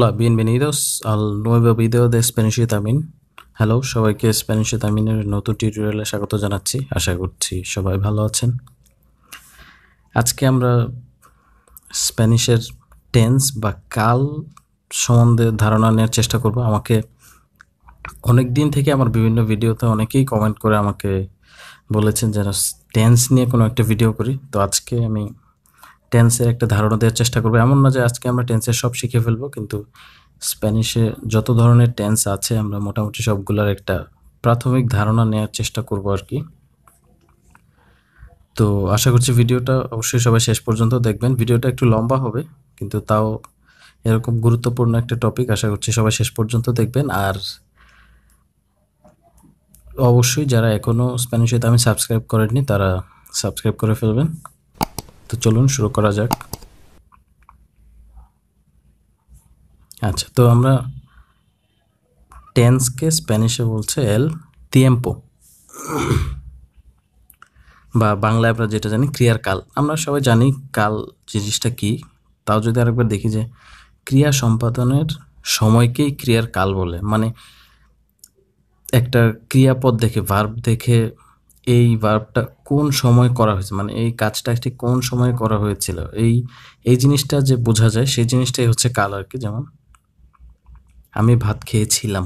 Hola, bienvenidos al nuevo video de Spanish with Amin. Hello সবাইকে Spanish with আমিনের নতুন টিউটোরিয়ালে স্বাগত জানাচ্ছি। আশা করছি সবাই ভালো আছেন। আজকে আমরা স্প্যানিশের টেন্স বা কাল সম্বন্ধে ধারণা নেওয়ার চেষ্টা করব। আমাকে অনেক দিন থেকে আমার বিভিন্ন ভিডিওতে অনেকেই কমেন্ট করে আমাকে বলেছেন যেন টেন্স নিয়ে কোনো একটা ভিডিও করি। তো আজকে আমি টেন্সের একটা ধারণা দেওয়ার চেষ্টা করবো। এমন না যে আজকে আমরা টেন্সের সব শিখে ফেলবো, কিন্তু স্প্যানিশে যত ধরনের টেন্স আছে আমরা মোটামুটি সবগুলোর একটা প্রাথমিক ধারণা নেওয়ার চেষ্টা করব আর কি। তো আশা করছি ভিডিওটা অবশ্যই সবাই শেষ পর্যন্ত দেখবেন। ভিডিওটা একটু লম্বা হবে, কিন্তু তাও এরকম গুরুত্বপূর্ণ একটা টপিক, আশা করছি সবাই শেষ পর্যন্ত দেখবেন। আর অবশ্যই যারা এখনও স্প্যানিশে আমি সাবস্ক্রাইব করেননি তারা সাবস্ক্রাইব করে ফেলবেন। তো চলুন শুরু করা যাক। আচ্ছা, তো আমরা টেন্সকে স্প্যানিশে বলছে এল তিয়েম্পো, বা বাংলায় আমরা যেটা জানি ক্রিয়ার কাল। আমরা সবাই জানি কাল জিনিসটা কি, তাও যদি আরেকবার দেখি যে ক্রিয়া সম্পাদনের সময়কেই ক্রিয়ার কাল বলে। মানে একটা ক্রিয়াপদ দেখে, ভার্ব দেখে, এই ভার্বটা কোন সময় করা হয়েছে, মানে এই কাজটা ঠিক কোন সময় করা হয়েছিল, এই জিনিসটা যে বোঝা যায় সেই জিনিসটাই হচ্ছে কাল আর কি। যেমন আমি ভাত খেয়েছিলাম,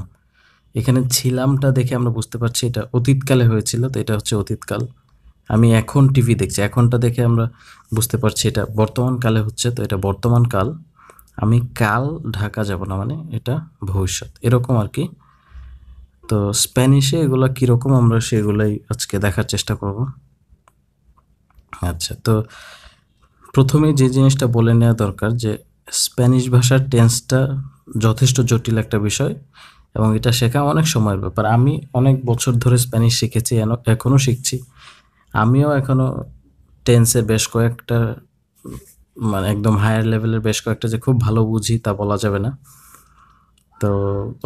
এখানে ছিলামটা দেখে আমরা বুঝতে পারছি এটা অতীতকালে হয়েছিল, তো এটা হচ্ছে অতীতকাল। আমি এখন টিভি দেখছি, এখনটা দেখে আমরা বুঝতে পারছি এটা বর্তমান কালে হচ্ছে, তো এটা বর্তমান কাল। আমি কাল ঢাকা যাব না, মানে এটা ভবিষ্যৎ, এরকম আর কি। তো স্প্যানিশে এগুলো কীরকম আমরা সেগুলোই আজকে দেখার চেষ্টা করব। আচ্ছা, তো প্রথমে যে জিনিসটা বলে নেওয়া দরকার যে স্প্যানিশ ভাষার টেন্সটা যথেষ্ট জটিল একটা বিষয়, এবং এটা শেখা অনেক সময়ের ব্যাপার। আমি অনেক বছর ধরে স্প্যানিশ শিখেছি, এখনও শিখছি। আমিও এখনও টেন্সের বেশ কয়েকটা, মানে একদম হায়ার লেভেলের বেশ কয়েকটা যে খুব ভালো বুঝি তা বলা যাবে না। তো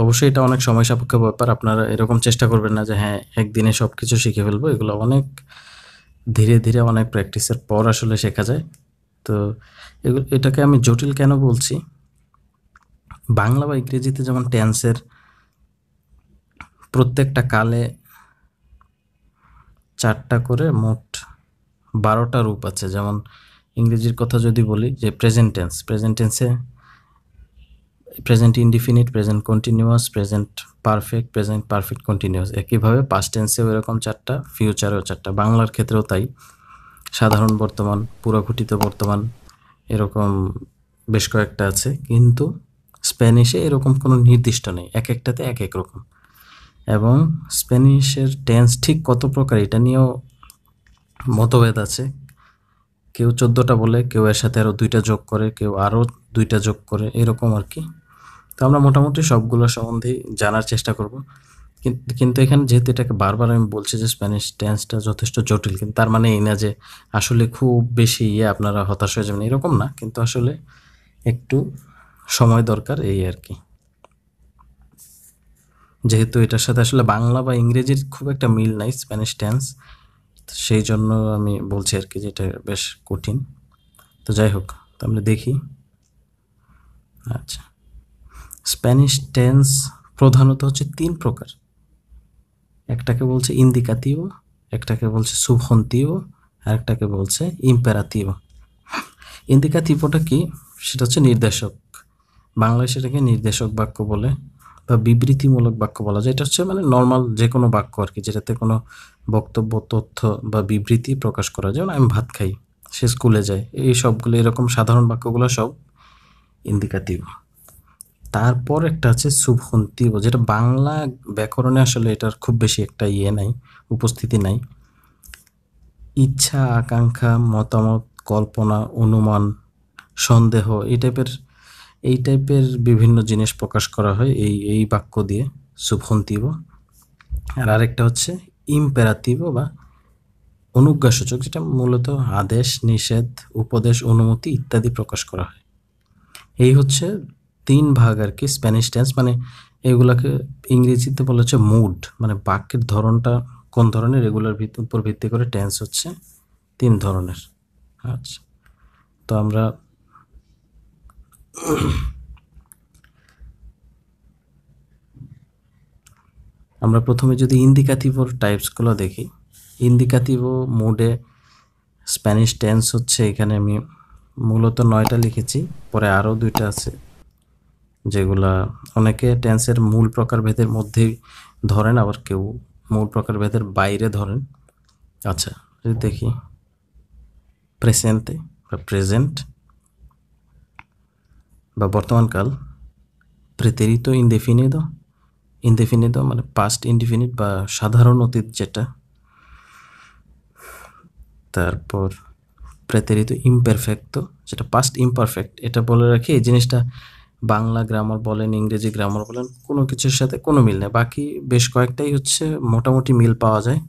অবশ্যই এটা অনেক সময় সাপেক্ষ ব্যাপার। আপনারা এরকম চেষ্টা করবেন না যে হ্যাঁ একদিনে সব কিছু শিখে ফেলবো, এগুলো অনেক ধীরে ধীরে অনেক প্র্যাকটিসের পর আসলে শেখা যায়। তো এটাকে আমি জটিল কেন বলছি, বাংলা বা ইংরেজিতে যেমন টেন্সের প্রত্যেকটা কালে 4টা করে মোট 12টা রূপ আছে। যেমন ইংরেজির কথা যদি বলি যে প্রেজেন্ট টেন্সে present indefinite, present continuous, present perfect, present perfect continuous. একইভাবে পাস্ট টেন্সেও এরকম 4টা, ফিউচারেও 4টা। বাংলার ক্ষেত্রেও তাই, সাধারণ বর্তমান, পুরঘটিত বর্তমান, এরকম বেশ কয়েকটা আছে। কিন্তু স্প্যানিশে এরকম কোনো নির্দিষ্ট নেই, এক একটাতে এক এক রকম। এবং স্প্যানিশের টেন্স ঠিক কত প্রকার এটা নিয়েও মতভেদ আছে। কেউ 14টা বলে, কেউ এর সাথে আরও 2টা যোগ করে, কেউ আরও 2টা যোগ করে, এরকম আর কি। তো আমরা মোটামুটি সবগুলো সম্বন্ধেই জানার চেষ্টা করব। কিন্তু এখানে যেহেতু এটাকে বারবার আমি বলছি যে স্প্যানিশ টেন্সটা যথেষ্ট জটিল, কিন্তু তার মানে এই না যে আসলে খুব বেশি আপনারা হতাশ হয়ে যাবেন, এরকম না। কিন্তু আসলে একটু সময় দরকার, এই আর কি। যেহেতু এটার সাথে আসলে বাংলা বা ইংরেজির খুব একটা মিল নাই স্প্যানিশ টেন্স, সেই জন্য আমি বলছি আর কি যে এটা বেশ কঠিন। তো যাই হোক, তো আমরা দেখি। আচ্ছা, স্প্যানিশ টেন্স প্রধানত হচ্ছে 3 প্রকার। একটাকে বলছে ইন্দিকাতিভো, একটাকে বলছে সুবজন্টিভো, আর একটাকে বলছে ইম্পেরাতিভো। ইন্দিকাতিভোটা কি, সেটা হচ্ছে নির্দেশক। বাংলায় সেটাকে নির্দেশক বাক্য বলে বা বিবৃতিমূলক বাক্য বলা যায়। এটা হচ্ছে মানে নর্মাল যে কোনো বাক্য আর কি, যেটাতে কোনো বক্তব্য, তথ্য বা বিবৃতি প্রকাশ করা যায়। যেমন আমি ভাত খাই, সে স্কুলে যায়, এই সবগুলো এরকম সাধারণ বাক্যগুলো সব ইন্দিকাতিভো। তারপর একটা আছে সুবজন্টিভো, যেটা বাংলা ব্যাকরণে আসলে এটার খুব বেশি একটা নাই, উপস্থিতি নাই। ইচ্ছা, আকাঙ্ক্ষা, মতামত, কল্পনা, অনুমান, সন্দেহ, এই টাইপের বিভিন্ন জিনিস প্রকাশ করা হয় এই বাক্য দিয়ে, সুবজন্টিভো। আর আরেকটা হচ্ছে ইম্পেরাতিভো বা অনুজ্ঞাসূচক, যেটা মূলত আদেশ, নিষেধ, উপদেশ, অনুমতি ইত্যাদি প্রকাশ করা হয়। এই হচ্ছে 3 ভাগ আর কি স্প্যানিশ টেন্স। মানে এগুলাকে ইংরেজিতে বলা হচ্ছে মুড, মানে বাক্যের ধরনটা কোন ধরনের, এগুলোর উপর ভিত্তি করে টেন্স হচ্ছে 3 ধরনের। আচ্ছা, তো আমরা আমরা প্রথমে যদি ইন্দিকাটিভোর টাইপসগুলো দেখি, ইন্দিকাটিভো মোডে স্প্যানিশ টেন্স হচ্ছে, এখানে আমি মূলত 9টা লিখেছি, পরে আরও 2টা আছে যেগুলা অনেকে টেন্সের মূল প্রকারভেদের মধ্যেই ধরেন, আবার কেউ মূল প্রকারভেদের বাইরে ধরেন। আচ্ছা, যদি দেখি প্রেসেন্টে বা প্রেজেন্ট বা বর্তমানকাল, প্রেতেরিতো ইনডেফিনিদো, ইনডেফিনিদো মানে পাস্ট ইনডিফিনিট বা সাধারণ অতীত যেটা। তারপর প্রেতেরিতো ইমপারফেক্তো, যেটা পাস্ট ইমপারফেক্ট। এটা বলে রাখি, এই জিনিসটা বাংলা গ্রামার বলেন, ইংরেজি গ্রামার বলেন, কোনো কিছুর সাথে কোনো মিল নেই। বাকি বেশ কয়েকটাই হচ্ছে মোটামুটি মিল পাওয়া যায়,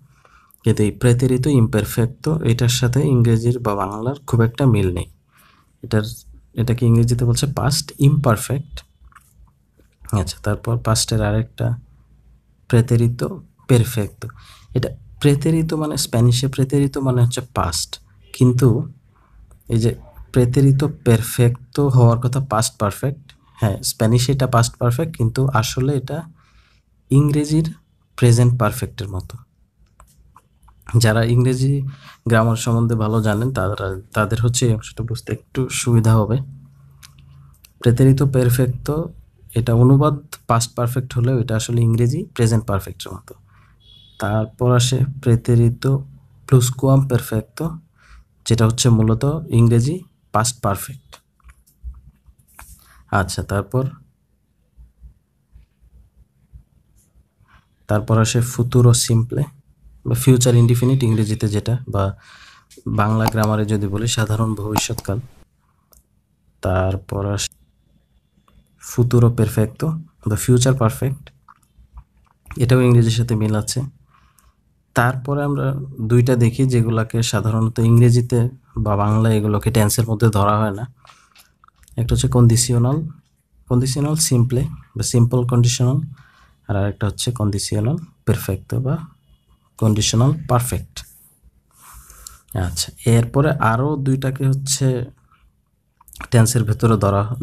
কিন্তু এই প্রেতেরিতো ইমপারফেক্তো এটার সাথে ইংরেজির বা বাংলার খুব একটা মিল নেই। এটাকে ইংরেজিতে বলছে পাস্ট ইমপারফেক্ট। আচ্ছা, তারপর পাস্টের আরেকটা প্রেতেরিতো পেরফেক্তো। এটা প্রেতেরিতো মানে স্প্যানিশে প্রেতেরিতো মানে হচ্ছে পাস্ট, কিন্তু এই যে প্রেতেরিতো পেরফেক্তো হওয়ার কথা পাস্ট পারফেক্ট। হ্যাঁ, স্প্যানিশে এটা পাস্ট পারফেক্ট, কিন্তু আসলে এটা ইংরেজির প্রেজেন্ট পারফেক্টের মতো। যারা ইংরেজি গ্রামার সম্বন্ধে ভালো জানেন তাদের হচ্ছে এই অংশটা বুঝতে একটু সুবিধা হবে। প্রেতেরিতো পেরফেক্তো এটা অনুবাদ পাস্ট পারফেক্ট হলেও এটা আসলে ইংরেজি প্রেজেন্ট পারফেক্টের মতো। তারপর আসে প্রেতেরিতো প্লুসকুয়াম পারফেক্তো, যেটা হচ্ছে মূলত ইংরেজি পাস্ট পারফেক্ট। আচ্ছা, তারপর আসে ফুতুরো সিম্পলে বা ফিউচার ইনডিফিনিট ইংরেজিতে যেটা, বা বাংলা গ্রামারে যদি বলি সাধারণ ভবিষ্যৎকাল। তারপর আসে ফুতুরো পেরফেক্তো বা ফিউচার পারফেক্ট, এটাও ইংরেজির সাথে মিল আছে। তারপরে আমরা 2টা দেখি যেগুলোকে সাধারণত ইংরেজিতে বা বাংলায় এগুলোকে টেন্সের মধ্যে ধরা হয় না। একটা হচ্ছে কন্ডিশনাল সিম্পলে বা সিম্পল কন্ডিশনাল, আর আরেকটা হচ্ছে কন্ডিশনাল পারফেক্টো বা কন্ডিশনাল পারফেক্ট। আচ্ছা, এরপরে আরও 2টাকে হচ্ছে টেন্সের ভেতরে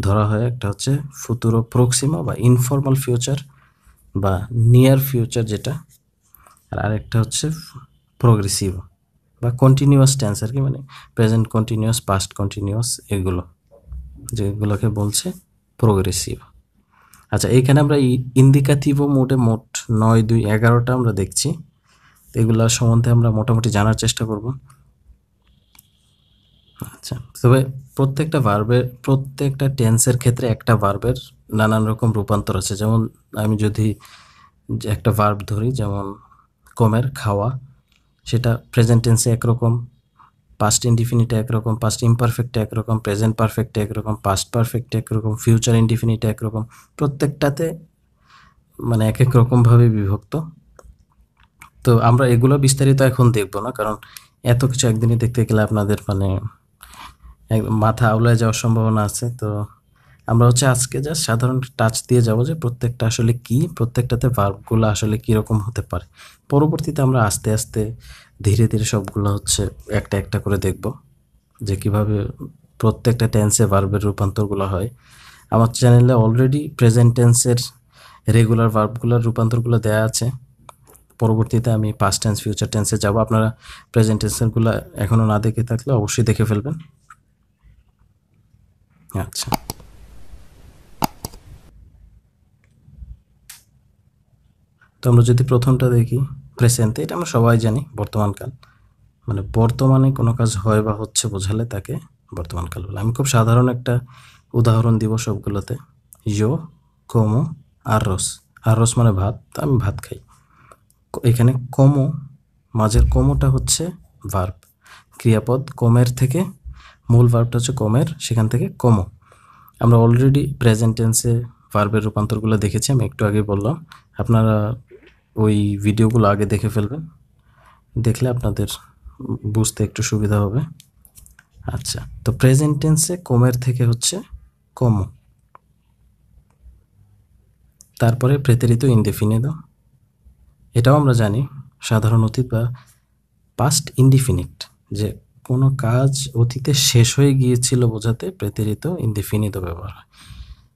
ধরা হয়। একটা হচ্ছে ফুতুরো প্রক্সিমো বা ইনফর্মাল ফিউচার বা নিয়ার ফিউচার যেটা, আর আরেকটা হচ্ছে প্রোগ্রেসিভ বা কন্টিনিউয়াস টেন্স আর কি, মানে প্রেজেন্ট কন্টিনিউয়াস, পাস্ট কন্টিনিউয়াস, এগুলো যেগুলোকে বলছে প্রোগ্রেসিভ। আচ্ছা, এইখানে আমরা ইন্দিকাটিভো মোডে মোট 9, 2, 11টা আমরা দেখছি। এগুলো সম্বন্ধে আমরা মোটামুটি জানার চেষ্টা করব। আচ্ছা, তবে প্রত্যেকটা টেন্সের ক্ষেত্রে একটা ভার্বের নানান রকম রূপান্তর আছে। যেমন আমি যদি একটা ভার্ব ধরি, যেমন কমের খাওয়া, সেটা প্রেজেন্ট টেন্সে একরকম, পাস্ট ইনডিফিনিটে একরকম, পাস্ট ইমপারফেক্টে একরকম, প্রেজেন্ট পারফেক্টে একরকম, পাস্ট পারফেক্টে একরকম, ফিউচার ইনডিফিনিটে একরকম, প্রত্যেকটাতে মানে এক এক রকমভাবে বিভক্ত। তো আমরা এগুলো বিস্তারিত এখন দেখব না, কারণ এত কিছু একদিনই দেখতে গেলে আপনাদের মানে মাথা আউলায় যাওয়ার সম্ভাবনা আছে। তো আমরা হচ্ছে আজকে জাস্ট সাধারণ টাচ দিয়ে যাব যে প্রত্যেকটা আসলে কি, প্রত্যেকটাতে ভার্বগুলো আসলে কীরকম হতে পারে। পরবর্তীতে আমরা আস্তে আস্তে ধীরে ধীরে সবগুলো হচ্ছে একটা একটা করে দেখব যে কিভাবে প্রত্যেকটা টেন্সে ভার্বের রূপান্তরগুলো হয়। আমার চ্যানেলে অলরেডি প্রেজেন্ট টেন্সের রেগুলার ভার্বগুলোর রূপান্তরগুলো দেওয়া আছে। পরবর্তীতে আমি পাস্ট টেন্স, ফিউচার টেন্সে যাব। আপনারা প্রেজেন্ট টেন্সেরগুলো এখনও না দেখে থাকলে অবশ্যই দেখে ফেলবেন। আচ্ছা, তো আমরা যদি প্রথমটা দেখি প্রেজেন্টে, এটা আমরা সবাই জানি বর্তমানকাল, মানে বর্তমানে কোনো কাজ হয় বা হচ্ছে বোঝালে তাকে বর্তমানকাল বলে। আমি খুব সাধারণ একটা উদাহরণ দিব সবগুলোতে। ইয়ো কোমো আররোস, আররোস মানে ভাত, আমি ভাত খাই। এখানে কোমো, মাঝের কোমোটা হচ্ছে ভার্ব, ক্রিয়াপদ কোমের থেকে, মূল ভার্বটা হচ্ছে কোমের, সেখান থেকে কোমো। আমরা অলরেডি প্রেজেন্ট টেন্সে ভার্বের রূপান্তরগুলো দেখেছি, আমি একটু আগে বললাম। আপনারা ওই ভিডিওগুলো আগে দেখে ফেলবেন, দেখলে আপনাদের বুঝতে একটু সুবিধা হবে। আচ্ছা, তো প্রেজেন্ট টেন্সে কোমের থেকে হচ্ছে কোমো। তারপরে প্রেতেরিতো ইনডেফিনিদো, এটাও আমরা জানি সাধারণ অতীত বা পাস্ট ইনডিফিনিট, যে কোনো কাজ অতীতে শেষ হয়ে গিয়েছিল বোঝাতে প্রেতেরিতো ইনডেফিনিদো ব্যবহার হয়।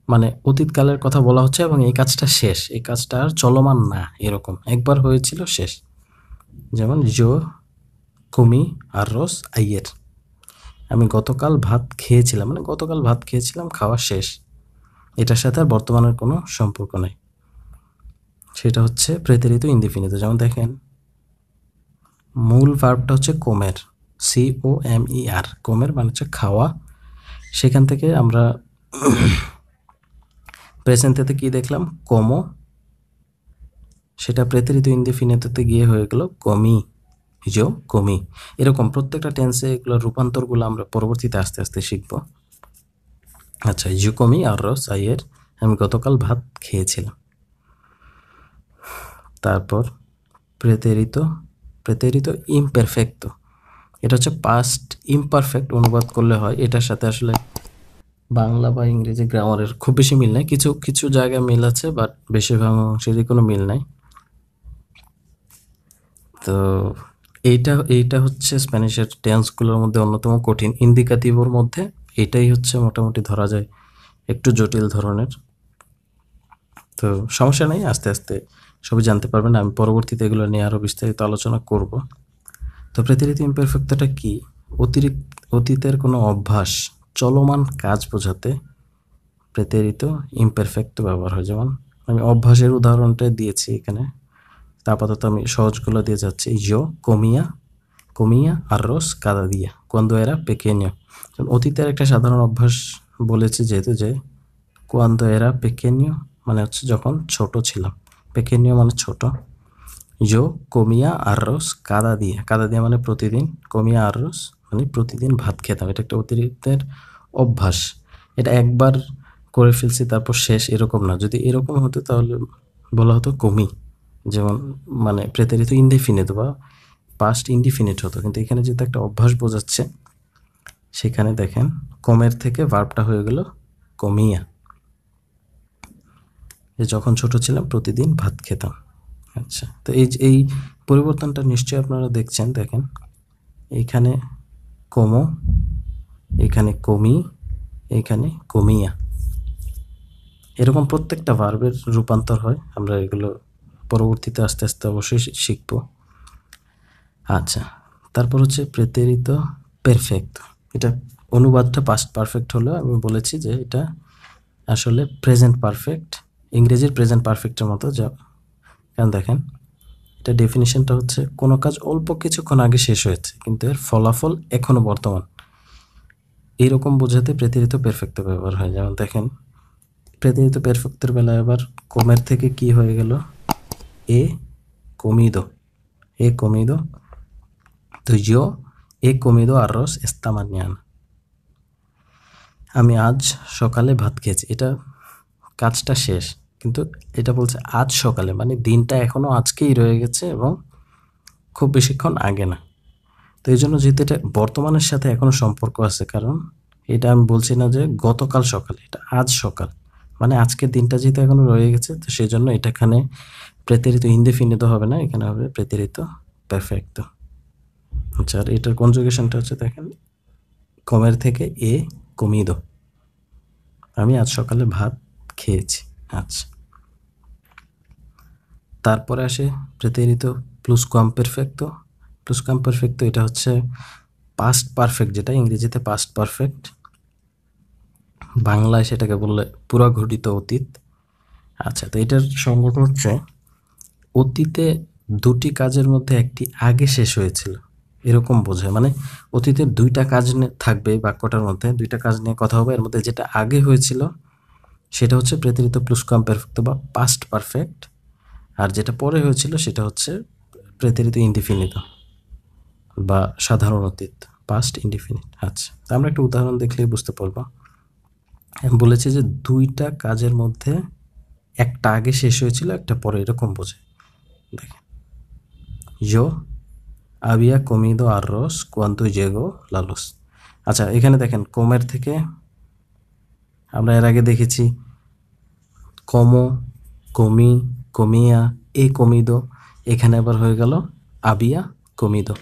মানে অতীতকালের কথা বলা হচ্ছে এবং এই কাজটা শেষ, এই কাজটা আর চলমান না, এরকম একবার হয়েছিল শেষ। যেমন জো কমি আর রস আইয়ের, আমি গতকাল ভাত খেয়েছিলাম, মানে গতকাল ভাত খেয়েছিলাম, খাওয়া শেষ, এটার সাথে আর বর্তমানের কোনো সম্পর্ক নেই, সেটা হচ্ছে প্রেতেরিত ইনডিফিনিট। যেমন দেখেন মূল ভার্বটা হচ্ছে কোমের, COMER, কোমের মানে হচ্ছে খাওয়া। সেখান থেকে আমরা প্রেজেন্টেতে কি দেখলাম, কোমো, সেটা প্রেতেরিত ইনডিফিনিটতে গিয়ে হয়ে গেল কমি, জো কমি। এরকম প্রত্যেকটা টেন্সে এগুলো রূপান্তরগুলো আমরা পরবর্তীতে আস্তে আস্তে শিখব। আচ্ছা, জো কমি আর রস আইয়ের, আমি গতকাল ভাত খেয়েছিলাম। তারপর প্রেতেরিত, প্রেতেরিত ইমপারফেক্টো, এটা হচ্ছে পাস্ট ইমপারফেক্ট অনুবাদ করলে হয়। এটার সাথে আসলে বাংলা বা ইংরেজি গ্রামারের খুব বেশি মিল নাই, কিছু কিছু জায়গায় মিল আছে, বাট বেশিরভাগ অংশেরই কোনো মিল নাই। তো এইটা হচ্ছে স্প্যানিশের টেন্সগুলোর মধ্যে অন্যতম কঠিন। ইন্দিকাটিভোর মধ্যে এটাই হচ্ছে মোটামুটি ধরা যায় একটু জটিল ধরনের। তো সমস্যা নেই, আস্তে আস্তে সবই জানতে পারবেন, আমি পরবর্তীতে এগুলো নিয়ে আরও বিস্তারিত আলোচনা করব। তো প্রেতেরিত ইমপারফেক্টটা কি? অতীতের কোনো অভ্যাস, চলমান কাজ বোঝাতে প্রেতেরিত ইমপারফেক্ট ব্যবহার হয়। যেমন আমি অভ্যাসের উদাহরণটা দিয়েছি এখানে, তা আপাতত আমি সহজগুলো দিয়ে যাচ্ছি। জো কমিয়া আররোস কাদা দিয়া cuando era pequeño, অতীতের একটা সাধারণ অভ্যাস বলেছি যেহেতু, যে cuando era pequeño মানে হচ্ছে যখন ছোট ছিলাম, pequeño মানে ছোট। জো কমিয়া আররোস কাদা দিয়া মানে প্রতিদিন, কমিয়া আররোস মানে প্রতিদিন ভাত খেতাম। এটা একটা অতিরিক্তের অভ্যাস, এটা একবার করে ফেলছি তারপর শেষ, এরকম না। যদি এরকম হতো তাহলে বলা হতো কমি, যেমন মানে প্রেতেরিত ইনডিফিনিট বা পাস্ট ইনডিফিনিট হতো, কিন্তু এখানে যেহেতু একটা অভ্যাস বোঝাচ্ছে, সেখানে দেখেন কমের থেকে ভার্বটা হয়ে গেল কমিয়া, যে যখন ছোট ছিলাম প্রতিদিন ভাত খেতাম। আচ্ছা, তো এই পরিবর্তনটা নিশ্চয়ই আপনারা দেখছেন। দেখেন এইখানে কোমো, এখানে কমি, এইখানে কমিয়া, এরকম প্রত্যেকটা ভার্বের রূপান্তর হয়। আমরা এগুলো পরবর্তীতে আস্তে আস্তে অবশ্যই শিখব। আচ্ছা, তারপর হচ্ছে প্রেতেরিত পেরফেক্ট, এটা অনুবাদটা পাস্ট পারফেক্ট হলো, আমি বলেছি যে এটা আসলে প্রেজেন্ট পারফেক্ট, ইংরেজির প্রেজেন্ট পারফেক্টের মতো। যা কারণ দেখেন এটা ডেফিনিশনটা হচ্ছে কোনো কাজ অল্প কিছুক্ষণ আগে শেষ হয়েছে কিন্তু এর ফলাফল এখনো বর্তমান, এইরকম বোঝাতে প্রেতেরিত পেরফেক্ট ব্যবহার হয়। যেমন দেখেন প্রেতেরিত পেরফেক্টের বেলায় আবার কোমের থেকে কি হয়ে গেল, এ comido, তো yo he comido arroz esta mañana, আমি আজ সকালে ভাত খেয়েছি। এটা কাজটা শেষ, কিন্তু এটা বলছে আজ সকালে, মানে দিনটা এখনও আজকেই রয়ে গেছে এবং খুব বেশিক্ষণ আগে না। তো এই জন্য যেহেতু এটা বর্তমানের সাথে এখনও সম্পর্ক আছে, কারণ এটা আমি বলছি না যে গতকাল সকালে, এটা আজ সকাল, মানে আজকের দিনটা যেহেতু এখনও রয়ে গেছে, তো সেই জন্য এটা এখানে প্রেতেরিত ইনডিফিনিট হবে না, এখানে হবে প্রেতেরিত পারফেক্ট। আচ্ছা, আর এটার কনজুগেশনটা হচ্ছে দেখেন কমের থেকে এ comido, আমি আজ সকালে ভাত খেয়েছি। আচ্ছা, তারপরে আসে প্রেতেরিত প্লুসকোয়ামপারফেক্টো। প্লুসকোয়ামপারফেক্টো এটা হচ্ছে পাস্ট পারফেক্ট, যেটা ইংরেজিতে পাস্ট পারফেক্ট, বাংলায় সেটাকে বললে পুরাঘটিত অতীত। আচ্ছা, তো এটার সংগঠন হচ্ছে অতীতে দুটি কাজের মধ্যে একটি আগে শেষ হয়েছিল, এরকম বোঝায়। মানে অতীতের দুইটা কাজ থাকবে, বাক্যটার মধ্যে দুইটা কাজ নিয়ে কথা হবে, এর মধ্যে যেটা আগে হয়েছিল সেটা হচ্ছে প্রেতেরিত প্লুসকোয়ামপারফেক্টো বা পাস্ট পারফেক্ট, আর যেটা পরে হয়েছিল সেটা হচ্ছে প্রেতেরিত ইনডিফিনিট বা সাধারণ অতীত, পাস্ট ইনডিফিনিট। আচ্ছা, আমরা একটা উদাহরণ দেখলেই বুঝতে পারবো। আমি বলেছি যে দুইটা কাজের মধ্যে একটা আগে শেষ হয়েছিল, একটা পরে, এরকম বোঝে। দেখেন yo había comido arroz cuando llegó la luz। আচ্ছা, এখানে দেখেন কোমের থেকে আমরা এর আগে দেখেছি como, comí, comía, he comido, এখানে আবার হয়ে গেল había comido।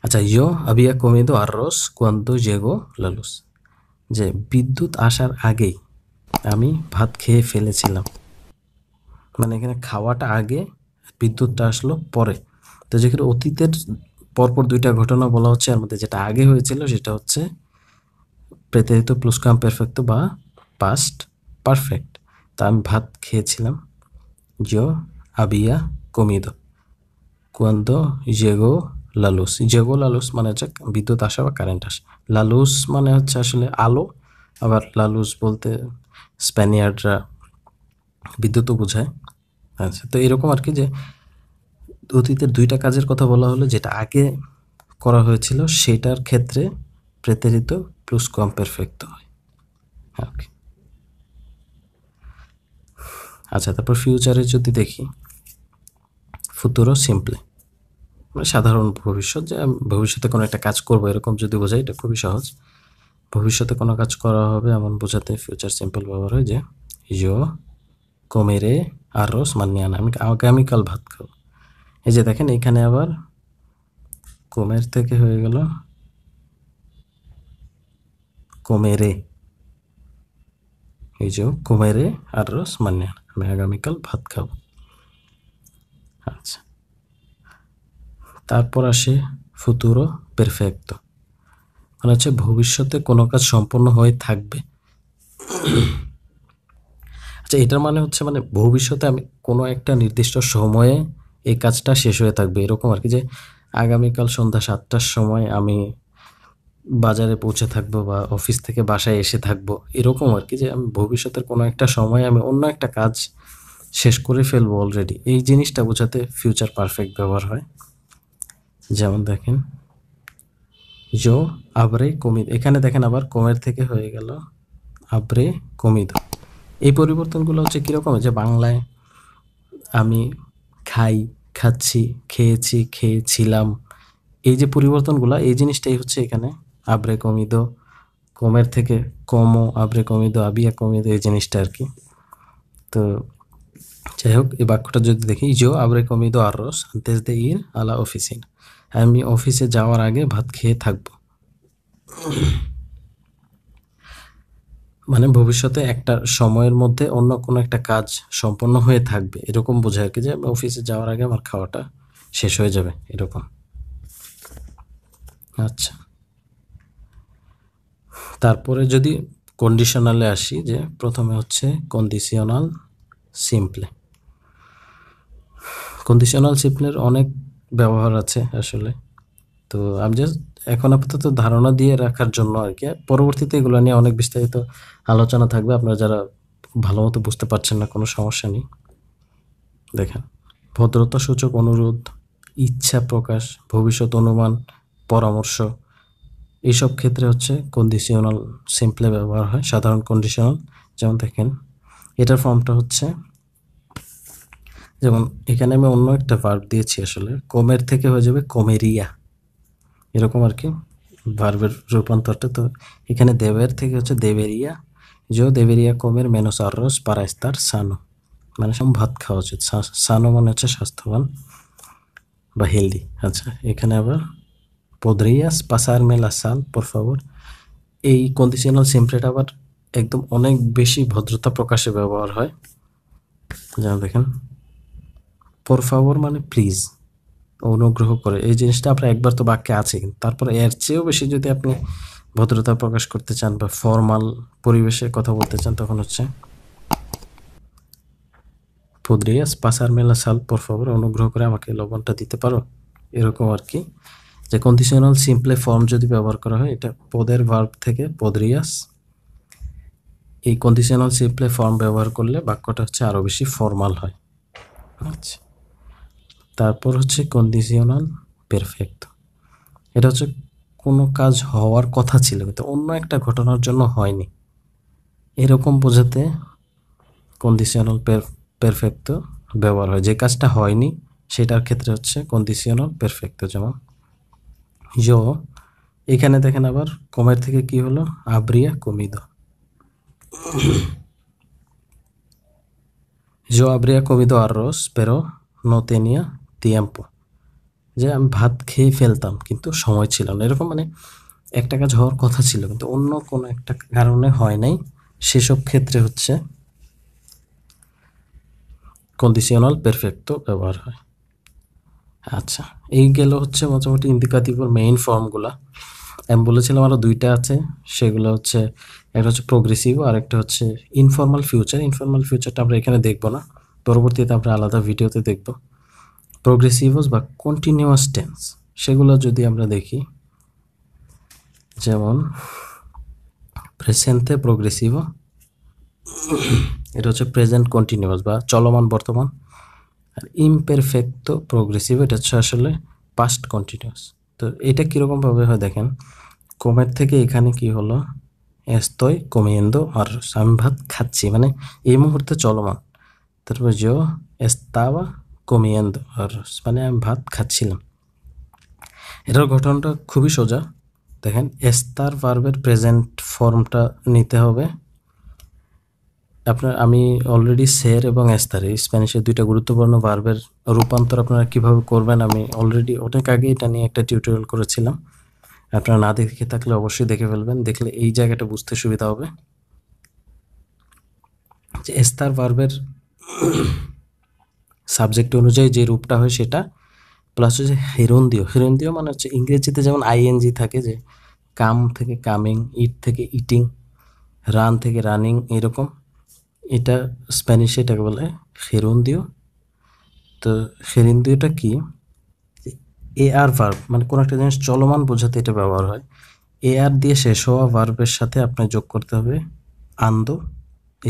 আচ্ছা, yo había comido arroz cuando llegó la luz, যে বিদ্যুৎ আসার আগেই আমি ভাত খেয়ে ফেলেছিলাম, মানে এখানে খাওয়াটা আগে, বিদ্যুৎটা আসলো পরে। তো যেখানে অতীতের পরপর দুইটা ঘটনা বলা হচ্ছে, এর মধ্যে যেটা আগে হয়েছিল সেটা হচ্ছে প্রেতেরিত প্লুসকামপেরফেক্টো বা পাস্ট পারফেক্ট। তা আমি ভাত খেয়েছিলাম, yo había comido cuando llegó la luz। llegó la luz মানে হচ্ছে বিদ্যুৎ আসা বা কারেন্ট আসা। la luz মানে হচ্ছে আসলে আলো, আবার la luz বলতে স্প্যানিয়ার্ডরা বিদ্যুৎও বোঝায়। আচ্ছা, তো এরকম আর কি, যে অতীতের দুইটা কাজের কথা বলা হলো, যেটা আগে করা হয়েছিল সেটার ক্ষেত্রে প্রেতেরিত প্লুসকমপেরফেক্টো হয়। ওকে, আচ্ছা, তারপর ফিউচারে যদি দেখি, ফুতুরো সিম্পলে মানে সাধারণ ভবিষ্যৎ, যে আমি ভবিষ্যতে কোনো একটা কাজ করবো এরকম যদি বোঝাই, এটা খুবই সহজ। ভবিষ্যতে কোনো কাজ করা হবে এমন বোঝাতে ফিউচার সিম্পল ব্যবহার হয়, যে ইয়ো কোমেরে আরস মানিয়ানা, আমি আগামীকাল ভাত খাবো। এই যে দেখেন এখানে আবার কোমের থেকে হয়ে গেল কোমেরে, এই যে কোমেরে আরস মানিয়ানা, আমি আগামীকাল ভাত খাবো। আচ্ছা, তারপর আসে ফুতুরো পেরফেক্টো, মানে হচ্ছে ভবিষ্যতে কোনো কাজ সম্পন্ন হয়ে থাকবে। আচ্ছা, এটার মানে হচ্ছে মানে ভবিষ্যতে আমি কোনো একটা নির্দিষ্ট সময়ে এই কাজটা শেষ হয়ে থাকবে এরকম আর কি, যে আগামীকাল সন্ধ্যা 7টার সময় আমি বাজারে পৌঁছে থাকবো বা অফিস থেকে বাসায় এসে থাকবো, এরকম আর কি, যে আমি ভবিষ্যতের কোনো একটা সময় আমি অন্য একটা কাজ শেষ করে ফেলবো অলরেডি, এই জিনিসটা বোঝাতে ফিউচার পারফেক্ট ব্যবহার হয়। যেমন দেখেন জো আবরে কমিদ, এখানে দেখেন আবার কমের থেকে হয়ে গেল আবরে কমিদ। এই পরিবর্তনগুলো হচ্ছে কীরকম, যে বাংলায় আমি খাই, খাচ্ছি, খেয়েছি, খেয়েছিলাম, এই যে পরিবর্তনগুলো, এই জিনিসটাই হচ্ছে এখানে আবরে কমিদো, কমের থেকে কমো, আবরে কমিদো, আবিয়া কমিদো, এই জিনিসটা আর কি। তো যাই হোক, এই বাক্যটা যদি দেখি, জো আবরে কমিদো আরস আনতেস দে ইর আলা অফিসিন, আমি অফিসে যাওয়ার আগে ভাত খেয়ে থাকবো, মানে ভবিষ্যতে একটা সময়ের মধ্যে অন্য কোনো একটা কাজ সম্পন্ন হয়ে থাকবে এরকম বোঝায় আর কি, যে অফিসে যাওয়ার আগে আমার খাওয়াটা শেষ হয়ে যাবে এরকম। আচ্ছা, তারপরে যদি কন্ডিশনালে আসি, যে প্রথমে হচ্ছে কন্ডিশনাল সিম্পলে। কন্ডিশনাল সিম্পলের অনেক ব্যবহার আছে আসলে, তো আমি জাস্ট এখন আপাতত ধারণা দিয়ে রাখার জন্য আর কি, পরবর্তীতে এগুলো নিয়ে অনেক বিস্তারিত আলোচনা থাকবে, আপনারা যারা ভালো মতো বুঝতে পারছেন না কোনো সমস্যা নেই। দেখেন, ভদ্রতা সূচক অনুরোধ, ইচ্ছা প্রকাশ, ভবিষ্যৎ অনুমান, পরামর্শ, এইসব ক্ষেত্রে হচ্ছে কন্ডিশনাল সিম্পলে ব্যবহার হয়, সাধারণ কন্ডিশনাল। যেমন দেখেন এটার ফর্মটা হচ্ছে, যেমন এখানে আমি অন্য একটা ভার্ব দিয়েছি, আসলে কমের থেকে হয়ে যাবে কমেরিয়া, এরকম আর কি ভার্বের রূপান্তরটা। তো এখানে দেবের থেকে হচ্ছে দেবেরিয়া, জো দেবেরিয়া কোমের মেনোস আররোস পারা এস্তার সানো, মানে সব ভাত খাওয়া উচিত, সানো মানে হচ্ছে স্বাস্থ্যবান বা হেলদি। আচ্ছা, এখানে আবার podrías pasarme la sal por favor, এই কন্ডিশনাল সিম্পলেটা আবার একদম অনেক বেশি ভদ্রতা প্রকাশে ব্যবহার হয়। যেমন দেখেন por favor মানে প্লিজ, অনুগ্রহ করে, এই জিনিসটা আপনার একবার তো বাক্যে আছে, কিন্তু তারপরে এর চেয়েও বেশি যদি আপনি ভদ্রতা প্রকাশ করতে চান বা ফর্মাল পরিবেশে কথা বলতে চান, তখন হচ্ছে podrías pasarme la sal por favor, অনুগ্রহ করে আমাকে লবণটা দিতে পারো, এরকম আর কি। যে কন্ডিশনাল সিম্পলে ফর্ম যদি ব্যবহার করা হয়, এটা পদের ভার্ব থেকে podrías, এই কন্ডিশনাল সিম্পলে ফর্ম ব্যবহার করলে বাক্যটা হচ্ছে আরও বেশি ফর্মাল হয়। আচ্ছা, তারপর হচ্ছে কন্ডিশনাল পেরফেক্টো, এটা হচ্ছে কোনো কাজ হওয়ার কথা ছিল কিন্তু অন্য একটা ঘটনার জন্য হয়নি, এরকম বোঝাতে কন্ডিশনাল পেরফেক্টো ব্যবহার হয়। যে কাজটা হয়নি সেটার ক্ষেত্রে হচ্ছে কন্ডিশনাল পেরফেক্টো। যেমন জো, এখানে দেখেন আবার কমের থেকে কি হলো, আব্রিয়া কমিদো, জো আব্রিয়া কমিদো আররোস পেরো নো তেনিয়া tiempo, যে আমি ভাত খেয়ে ফেলতাম কিন্তু সময় ছিল না, এরকম মানে একটা কাজ হওয়ার কথা ছিল কিন্তু অন্য কোনো একটা কারণে হয় নাই, সেসব ক্ষেত্রে হচ্ছে কন্ডিশনাল পারফেক্টো ব্যবহার হয়। আচ্ছা, এই গেল হচ্ছে মোটামুটি ইন্ডিকাটিভের মেইন ফর্মগুলা। আমি বলেছিলাম আরও দুইটা আছে, সেগুলো হচ্ছে একটা হচ্ছে প্রোগ্রেসিভ আর একটা হচ্ছে ইনফর্মাল ফিউচার। ইনফর্মাল ফিউচারটা আমরা এখানে দেখবো না, পরবর্তীতে আমরা আলাদা ভিডিওতে দেখব। প্রোগ্রেসিভস বা কন্টিনিউয়াস টেন্স সেগুলো যদি আমরা দেখি, যেমন প্রেজেন্টে প্রোগ্রেসিভো, এটা হচ্ছে প্রেজেন্ট কন্টিনিউয়াস বা চলমান বর্তমান। আর ইমপারফেক্টো প্রোগ্রেসিভ, এটা হচ্ছে আসলে পাস্ট কন্টিনিউয়াস। তো এটা কীরকমভাবে হয় দেখেন, কোমের থেকে এখানে কি হলো, এস্তই কমিয়েন্দো আর আমি ভাত খাচ্ছি, মানে এই মুহূর্তে চলমান। তারপর যে এস্তাবা কমিয়েন্দো আর মানে আমি ভাত খাচ্ছিলাম। এটার ঘটনাটা খুবই সোজা। দেখেন, এস্তার ভার্বের প্রেজেন্ট ফর্মটা নিতে হবে আপনার। আমি অলরেডি সের এবং এস্তার, এই স্প্যানিশের দুইটা গুরুত্বপূর্ণ ভার্বের রূপান্তর আপনারা কীভাবে করবেন আমি অলরেডি অনেক আগে এটা নিয়ে একটা টিউটোরিয়াল করেছিলাম। আপনারা না দেখে থাকলে অবশ্যই দেখে ফেলবেন, দেখলে এই জায়গাটা বুঝতে সুবিধা হবে। যে এস্তার ভার্বের সাবজেক্ট অনুযায়ী যে রূপটা হয় সেটা, প্লাস হচ্ছে হেরন্দিও। হেরন্দিও মানে হচ্ছে ইংরেজিতে যেমন আইএনজি থাকে, যে কাম থেকে কামিং, ইট থেকে ইটিং, রান থেকে রানিং, এরকম। এটা স্প্যানিশে এটাকে বলে হেরন্দিও। তো হেরন্দিওটা কি, এ আর ভার্ব মানে কোনো একটা জিনিস চলমান বোঝাতে এটা ব্যবহার হয়। এ আর দিয়ে শেষ হওয়া ভার্বের সাথে আপনার যোগ করতে হবে আন্দো,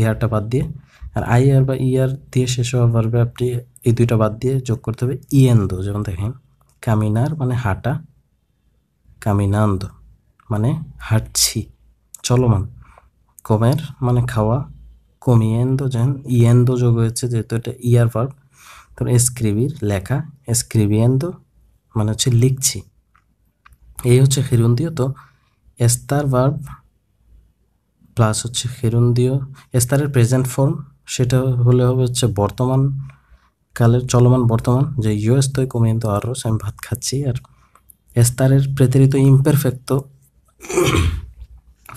এ আরটা বাদ দিয়ে। আর আই আর বা ই আর দিয়ে শেষ হওয়া ভার্বে আপনি এই দুইটা বাদ দিয়ে যোগ করতে হবে ইয়েন্দো। যেমন দেখেন, কামিনার মানে হাঁটা, কামিনান্দো মানে হাঁটছি, চলমান। কমের মানে খাওয়া, কমিয়েন্দো, যেমন ইয়েন্দো যোগ হয়েছে যেহেতু এটা ইয়ার ভার্ব। তারপর এসক্রিবির লেখা, এসক্রিবিয়েন্দো মানে হচ্ছে লিখছি। এই হচ্ছে হেরুন্দিও। তো এস্তার ভার্ব প্লাস হচ্ছে হেরুন্দিও, এস্তারের প্রেজেন্ট ফর্ম সেটা হলে হবে হচ্ছে বর্তমান কালের চলমান বর্তমান, যে ইউ এস্তই কোমিয়েন্দো আরোস, আমি ভাত খাচ্ছি। আর এস্তারের প্রেতেরিত ইমপারফেক্টো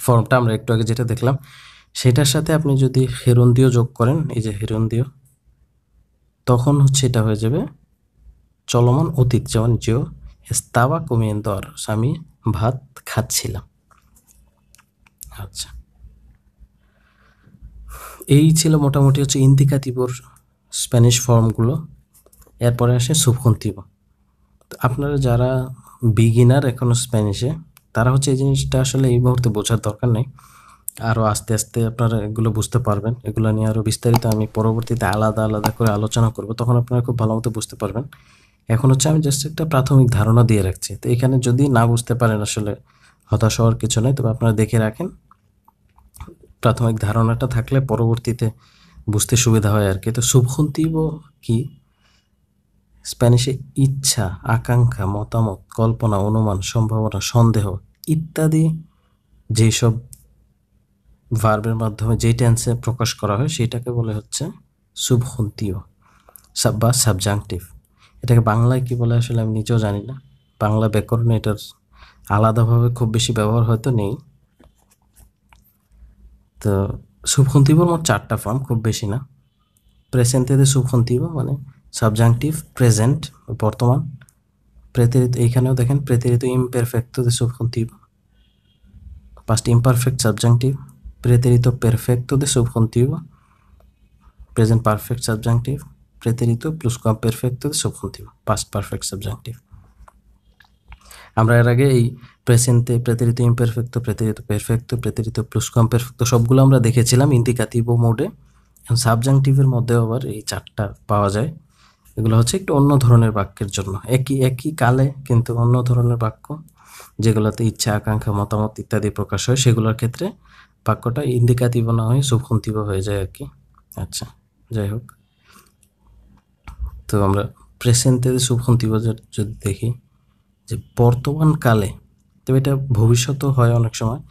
ফর্মটা আমরা একটু আগে যেটা দেখলাম, সেটার সাথে আপনি যদি হেরুন্দিও যোগ করেন, এই যে হেরুন্দিও, তখন হচ্ছে এটা হয়ে যাবে চলমান অতীত। যেমন জিও এস্তাবা কোমিয়েন্দো আরোস, আমি ভাত খাচ্ছিলাম। আচ্ছা, এই ছিল মোটামুটি হচ্ছে ইন্দিকাটিভোর স্প্যানিশ ফর্মগুলো। এরপরে আসে সুবজন্টিভো। তো আপনারা যারা বিগিনার এখনও স্প্যানিশে, তারা হচ্ছে এই জিনিসটা আসলে এই মুহূর্তে বোঝার দরকার নেই, আরও আস্তে আস্তে আপনারা এগুলো বুঝতে পারবেন। এগুলো নিয়ে আরও বিস্তারিত আমি পরবর্তীতে আলাদা আলাদা করে আলোচনা করব, তখন আপনারা খুব ভালো মতো বুঝতে পারবেন। এখন হচ্ছে আমি জাস্ট একটা প্রাথমিক ধারণা দিয়ে রাখছি। তো এখানে যদি না বুঝতে পারেন আসলে হতাশ হওয়ার কিছু নেই, তবে আপনারা দেখে রাখেন, প্রাথমিক ধারণাটা থাকলে পরবর্তীতে বুঝতে সুবিধা হয় আর কি। তো সুবজন্টিভো কি, স্প্যানিশে ইচ্ছা, আকাঙ্ক্ষা, মতামত, কল্পনা, অনুমান, সম্ভাবনা, সন্দেহ ইত্যাদি যেসব ভার্বের মাধ্যমে যেই টেন্সে প্রকাশ করা হয় সেটাকে বলে হচ্ছে সুবজন্টিভ বা সাবজাংটিভ। এটাকে বাংলায় কি বলে আসলে আমি নিজেও জানি না, বাংলা ব্যাকরণে এটার আলাদাভাবে খুব বেশি ব্যবহার হয়তো নেই। তো সুবজন্টিভর মোট 4টা ফর্ম, খুব বেশি না। প্রেজেন্টে de subjuntivo মানে সাবজাংটিভ, প্রেজেন্ট বর্তমান। প্রেতেরিত, এইখানেও দেখেন প্রেতেরিত ইমপারফেক্টো de subjuntivo, past imperfect subjunctive, প্রেতেরিত পেরফেক্টো de subjuntivo, present perfect subjunctive, প্রেতেরিত প্লুসকুয়ামপেরফেক্টো de subjuntivo, past perfect subjunctive. আমরা এর আগে এই প্রেজেন্টে প্রেতেরিত ইমপারফেক্টো, প্রেতেরিত পেরফেক্টো, প্রেতেরিত প্লুসকুয়ামপেরফেক্টো সবগুলো আমরা দেখেছিলাম ইন্ডিকাটিভো মোডে। সাবজাংটিভের মধ্যেও আবার এই 4টা পাওয়া যায়। এগুলো হচ্ছে একটু অন্য ধরনের বাক্যের জন্য, একই কালে কিন্তু অন্য ধরনের বাক্য, যেগুলোতে ইচ্ছা, আকাঙ্ক্ষা, মতামত ইত্যাদি প্রকাশ হয়, সেগুলোর ক্ষেত্রে বাক্যটা ইন্ডিকাটিভো না হয়ে সুবজন্টিভো হয়ে যায় আর কি। আচ্ছা, যাই হোক, তো আমরা প্রেজেন্টে সুবজন্টিভো যদি দেখি, যে বর্তমান কালে, তবে এটা ভবিষ্যতও হয় অনেক সময়।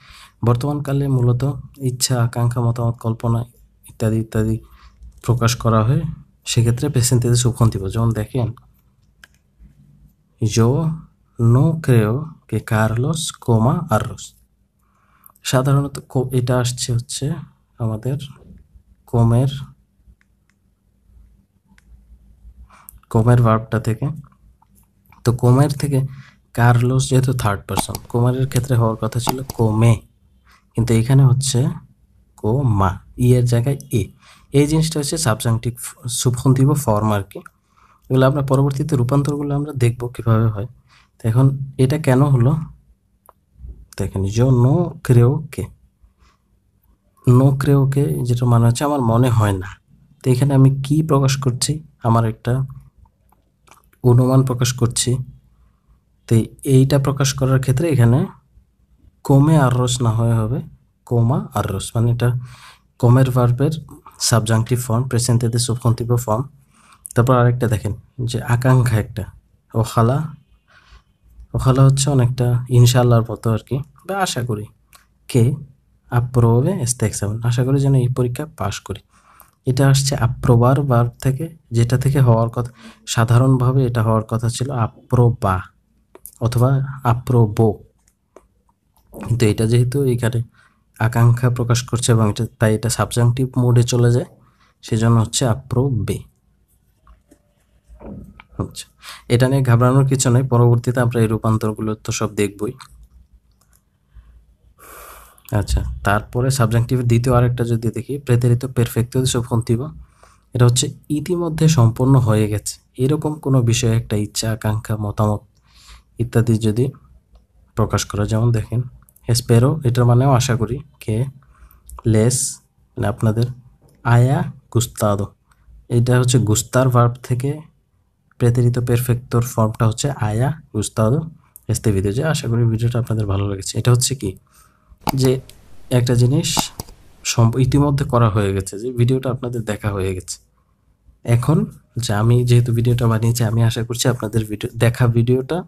বর্তমান কালে মূলত ইচ্ছা, আকাঙ্ক্ষা, মতামত, কল্পনা ইত্যাদি ইত্যাদি প্রকাশ করা হয়, সেক্ষেত্রে প্রেজেন্টে de subjuntivo। যেমন দেখেন, yo no creo que Carlos coma arroz। সাধারণত এটা আসছে হচ্ছে আমাদের কোমের ভার্বটা থেকে। তো কোমের থেকে কার্লোস যেহেতু থার্ড পারসন, কোমারের ক্ষেত্রে হওয়ার কথা ছিল কোমে, কিন্তু এখানে হচ্ছে কোমা, এর জায়গায় এ। এই জিনিসটা হচ্ছে সাবজাংটিভ সুবজন্টিভ ফর্ম আর কি। এগুলো আমরা পরবর্তীতে রূপান্তরগুলো আমরা দেখব কিভাবে হয়। তো এখন এটা কেন হলো দেখেন, নো ক্রেও কে যেটা মানে হচ্ছে আমার মনে হয় না। তো এখানে আমি কি প্রকাশ করছি, আমার একটা অনুমান প্রকাশ করছি। তো এইটা প্রকাশ করার ক্ষেত্রে এখানে কোমে আররস না হয়ে হবে কোমা আররস, মানে এটা কোমের ভার্বের সাবজাংটিভ ফর্ম, প্রেজেন্টেতে সুবজন্টিভ ফর্ম। তারপর আরেকটা দেখেন যে আকাঙ্ক্ষা একটা, ওখালা হচ্ছে অনেকটা ইনশাআল্লাহর মতো আর কি, বা আশা করি, কে আপ্রোবে este examen, আশা করি যেন এই পরীক্ষা পাশ করি। এটা আসছে আপ্রোবার ভার্ব থেকে, যেটা থেকে হওয়ার কথা সাধারণভাবে এটা হওয়ার কথা ছিল আপ্রোবা অথবা আপ্রোবো, কিন্তু এটা যেহেতু এখানে আকাঙ্ক্ষা প্রকাশ করছে এবং এটা তাই এটা সাবজাংটিভ মোডে চলে যায়, সেজন্য হচ্ছে আপ্রোবে। আচ্ছা, এটা নিয়ে ঘাবড়ানোর কিছু নেই, পরবর্তীতে আমরা এই রূপান্তরগুলো তো সব দেখবই। আচ্ছা, তারপরে সাবজাংটিভের দ্বিতীয় আরেকটা যদি দেখি, প্রেতেরিত পেরফেক্টো সুবজন্টিভ, এটা হচ্ছে ইতিমধ্যে সম্পন্ন হয়ে গেছে এরকম কোনো বিষয়ে একটা ইচ্ছা, আকাঙ্ক্ষা, মতামত ইত্যাদি যদি প্রকাশ করা, যেমন দেখেন এসপেরো, এটার মানেও আশা করি, কে লেস মানে আপনাদের আয়া গুস্তাদো, এটা হচ্ছে গুস্তার ভার্ব থেকে প্রেতেরিত পেরফেক্টোর ফর্মটা হচ্ছে আয়া গুস্তাদো এস্তে ভিডিও। যে আশা করি ভিডিওটা আপনাদের ভালো লেগেছে। এটা হচ্ছে কি যে একটা জিনিস ইতিমধ্যে করা হয়ে গেছে, যে ভিডিওটা আপনাদের দেখা হয়ে গেছে। এখন যে আমি যেহেতু ভিডিওটা বানিয়েছি, আমি আশা করছি আপনাদের ভিডিওটা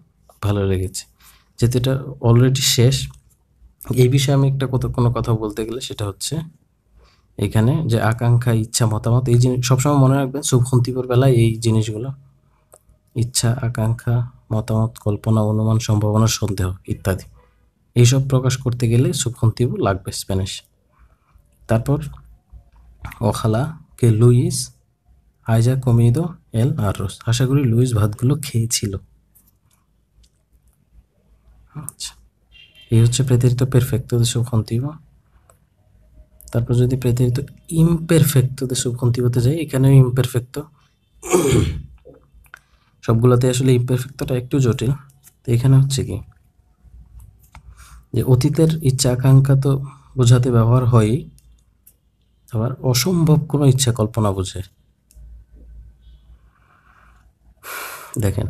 ভালো লেগেছে। যেহেতু এটা অলরেডি শেষ, এই বিষয়ে আমি একটা কোনো কথা বলতে গেলে সেটা হচ্ছে এখানে যে আকাঙ্ক্ষা, ইচ্ছা, মতামত, এই জিনিস সবসময় মনে রাখবেন সুবজন্টিভের বেলায় এই জিনিসগুলো, ইচ্ছা, আকাঙ্ক্ষা, মতামত, কল্পনা, অনুমান, সম্ভাবনা, সন্দেহ ইত্যাদি, এইসব প্রকাশ করতে গেলে সুবজন্টিভ লাগবে স্প্যানিশ। তারপর ওখালা কে লুইস আইজা কমিদো এল আররোস, আশা করি লুইস ভাতগুলো খেয়েছিল। আচ্ছা, এই হচ্ছে প্রেতেরিত পেরফেক্টো দে সুবজন্টিভ। তারপর যদি প্রেতেরিত ইমপারফেক্টো দে সুবজন্টিভতে যাই, এখানেও ইমপারফেক্টো, সবগুলোতে আসলে ইমপারফেক্টোটা একটু জটিল। তো এখানে হচ্ছে কি যে অতীতের ইচ্ছা আকাঙ্ক্ষা তো বোঝাতে ব্যবহার হয়ই, আবার অসম্ভব কোনো ইচ্ছা কল্পনা বোঝে। দেখেন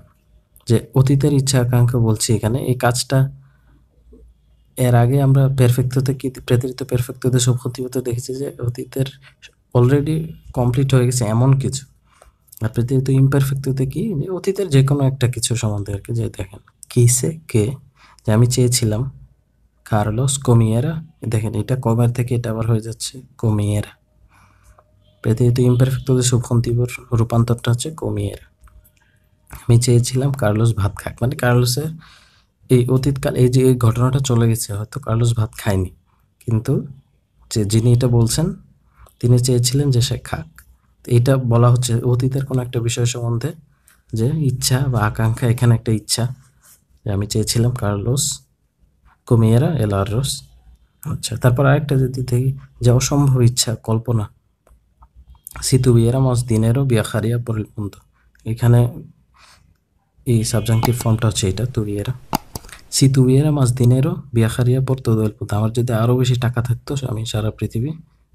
যে অতীতের ইচ্ছা আকাঙ্ক্ষা বলছি এখানে, এই কাজটা এর আগে আমরা পেরফেক্টোতে কি প্রেতেরিত পেরফেক্টোতে সুবজন্টিভতে দেখেছি যে অতীতের অলরেডি কমপ্লিট হয়ে গেছে এমন কিছু। আর প্রেতেরিত ইমপারফেক্টোতে কি অতীতের যে কোনো একটা কিছু সম্বন্ধে আর কি, যে দেখেন কিসে কে, যে আমি চেয়েছিলাম কার্লোস কোমিয়েরা, দেখেন এটা কমের থেকে এটা আবার হয়ে যাচ্ছে কোমিয়েরা। প্রেতেরিত ইমপারফেক্টোতে সুবজন্টিভের রূপান্তরটা হচ্ছে কোমিয়েরা। আমি চেয়েছিলাম কার্লোস ভাত খাক, মানে কার্লোসের এই অতীতকাল, এই যে এই ঘটনাটা চলে গেছে, হয়তো কার্লোস ভাত খায়নি, কিন্তু যে যিনি এটা বলছেন তিনি চেয়েছিলেন যে সে খাক। তো এটা বলা হচ্ছে অতীতের কোনো একটা বিষয় সম্বন্ধে যে ইচ্ছা বা আকাঙ্ক্ষা, এখানে একটা ইচ্ছা যে আমি চেয়েছিলাম কার্লোস কোমিয়েরা এল আররোস। আচ্ছা, তারপর আরেকটা যদি দেখি যে অসম্ভব ইচ্ছা, কল্পনা, si tuviéramos dinero viajaría por el mundo, এখানে এই সাবজাংটিভ ফর্মটা হচ্ছে এটা তুভিয়েরা। si tuviera más dinero viajaría por todo el mundo, আমার যদি আরও বেশি টাকা থাকতো আমি সারা পৃথিবী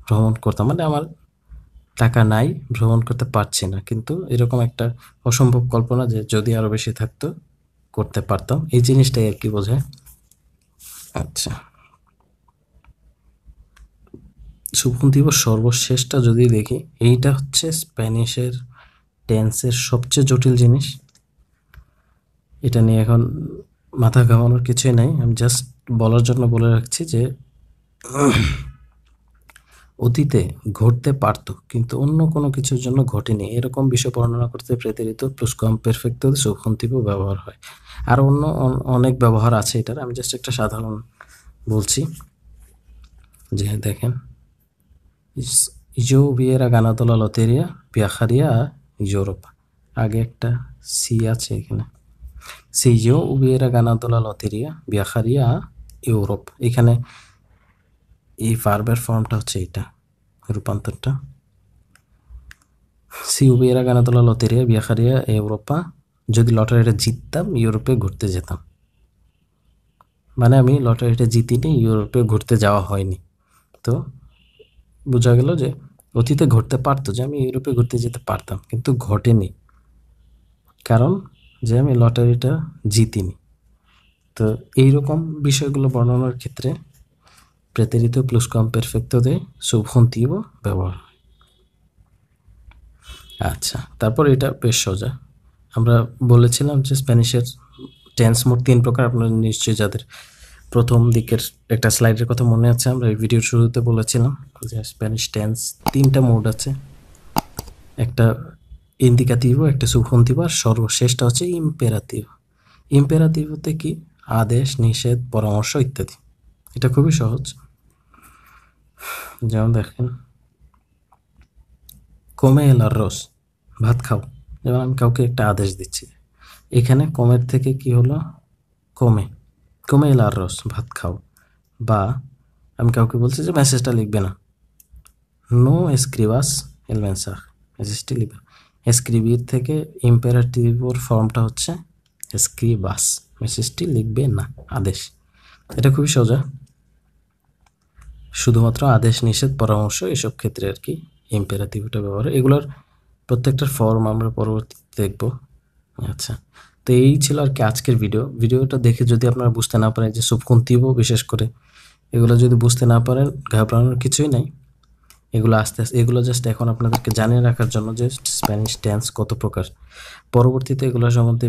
ভ্রমণ করতাম, মানে আমার টাকা নাই, ভ্রমণ করতে পারছি না, কিন্তু এরকম একটা অসম্ভব কল্পনা যে যদি আরও বেশি থাকতো করতে পারতাম, এই জিনিসটাই আর কি বোঝায়। আচ্ছা, সুবজন্টিভ সর্বশেষটা যদি দেখি, এইটা হচ্ছে স্প্যানিশের টেন্সের সবচেয়ে জটিল জিনিস। এটা নিয়ে এখন মাথা ঘামানোর কিছুই নাই, আমি জাস্ট বলার জন্য বলে রাখছি যে অতীতে ঘটতে পারতো কিন্তু অন্য কোনো কিছুর জন্য ঘটেনি, এরকম বিষয় বর্ণনা করতে প্রেতেরিত প্লুসকমপেরফেক্টো সুবজন্টিভ ব্যবহার হয়। আর অনেক ব্যবহার আছে এটার, আমি জাস্ট একটা সাধারণ বলছি যে দেখেন, yo hubiera ganado la lotería viajaría a Europa. আগে একটা সি আছে এখানে, si yo hubiera ganado la lotería viajaría a Europa. এখানে এই ভার্বের ফর্মটা হচ্ছে এটা, রূপান্তরটা si hubiera ganado la lotería viajaría a Europa. যদি লটারিটা জিততাম ইউরোপে ঘুরতে যেতাম, মানে আমি লটারিটা জিতিনি, ইউরোপে ঘুরতে যাওয়া হয়নি, তো বোঝা গেল যে অতীতে ঘটতে পারতো যে আমি ইউরোপে ঘুরতে যেতে পারতাম, কিন্তু ঘটেনি কারণ যে আমি লটারিটা জিতিনি। তো এইরকম বিষয়গুলো বর্ণনার ক্ষেত্রে প্রেতেরিত প্লুসকমপেরফেক্তো দে সুবজন্টিvo ব্যবহার হয়। আচ্ছা, তারপর এটা বেশ সোজা। আমরা বলেছিলাম যে স্প্যানিশের টেন্স মোট 3 প্রকার। আপনারা নিশ্চয়ই যাদের প্রথম দিকের একটা স্লাইডের কথা মনে আছে, আমরা এই ভিডিওর শুরুতে বলেছিলাম যে স্প্যানিশ টেন্স 3টা মোড আছে, একটা ইন্ডিকাটিভো, একটা সুবজন্টিভো, আর সর্বশেষটা হচ্ছে ইম্পেরাটিভ। ইম্পেরাটিভোতে কি আদেশ, নিষেধ, পরামর্শ ইত্যাদি। এটা খুবই সহজ। যেমন দেখেন, come el arroz, ভাত খাও। যেমন আমি কাউকে একটা আদেশ দিচ্ছি, এখানে কমের থেকে কি হলো come el arroz, ভাত খাও। বা আমি কাউকে বলছি যে মেসেজটা লিখবে না, no escribas el mensaje, মেসেজটি লিখবে। escribir থেকে ইম্পেরাটিভোর ফর্মটা হচ্ছে escribas, মেসেজটি লিখবে না, আদেশ। এটা খুবই সোজা, শুধুমাত্র আদেশ, নিষেধ, পরামর্শ এসব ক্ষেত্রে আর কি ইম্পেরাটিভটা ব্যবহার। এগুলোর প্রত্যেকটার ফর্ম আমরা পরবর্তীতে দেখব। আচ্ছা, তো এই ছিল আর কি আজকের ভিডিওটা দেখে যদি আপনারা বুঝতে না পারেন যে সুবজন্টিভো বিশেষ করে এগুলো যদি বুঝতে না পারেন, ঘাবড়ানোর কিছুই নাই। এগুলো আস্তে আস্তে, এগুলো জাস্ট এখন আপনাদেরকে জানিয়ে রাখার জন্য যে স্প্যানিশ টেন্স কত প্রকার। পরবর্তীতে এগুলো সম্বন্ধে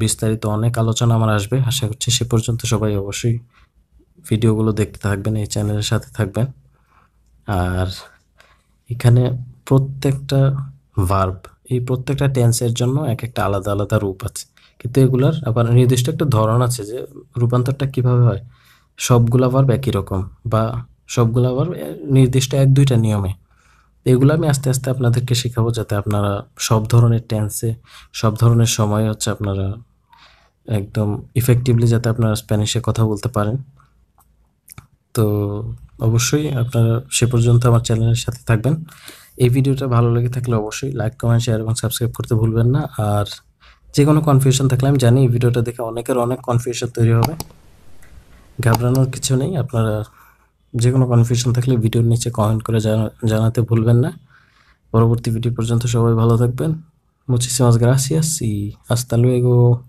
বিস্তারিত অনেক আলোচনা আমার আসবে। আশা করছি সে পর্যন্ত সবাই অবশ্যই ভিডিওগুলো দেখতে থাকবেন, এই চ্যানেলের সাথে থাকবেন। আর এখানে প্রত্যেকটা ভার্ব, এই প্রত্যেকটা টেন্সের জন্য এক একটা আলাদা আলাদা রূপ আছে, কিন্তু এগুলার আবার নির্দিষ্ট একটা ধরন আছে যে রূপান্তরটা কিভাবে হয়। সবগুলা ভার্ব একই রকম বা সবগুলা ভার্ব নির্দিষ্ট 1-2টা নিয়মে। এগুলো আমি আস্তে আস্তে আপনাদেরকে শেখাবো, যাতে আপনারা সব ধরনের টেন্সে, সব ধরনের সময় হচ্ছে আপনারা একদম ইফেক্টিভলি যাতে আপনারা স্প্যানিশে কথা বলতে পারেন। তো অবশ্যই আপনারা সে পর্যন্ত আমার চ্যানেলের সাথে থাকবেন। এই ভিডিওটা ভালো লেগে থাকলে অবশ্যই লাইক, কমেন্ট, শেয়ার এবং সাবস্ক্রাইব করতে ভুলবেন না। আর যে কোনো কনফিউশন থাকলে, আমি জানি এই ভিডিওটা দেখে অনেকের অনেক কনফিউশন তৈরি হবে, ঘাবড়ানোর কিছু নেই। আপনারা যে কোনো কনফিউশন থাকলে ভিডিওর নিচে কমেন্ট করে জানাতে ভুলবেন না। পরবর্তী ভিডিও পর্যন্ত সবাই ভালো থাকবেন। Muchísimas gracias y hasta luego.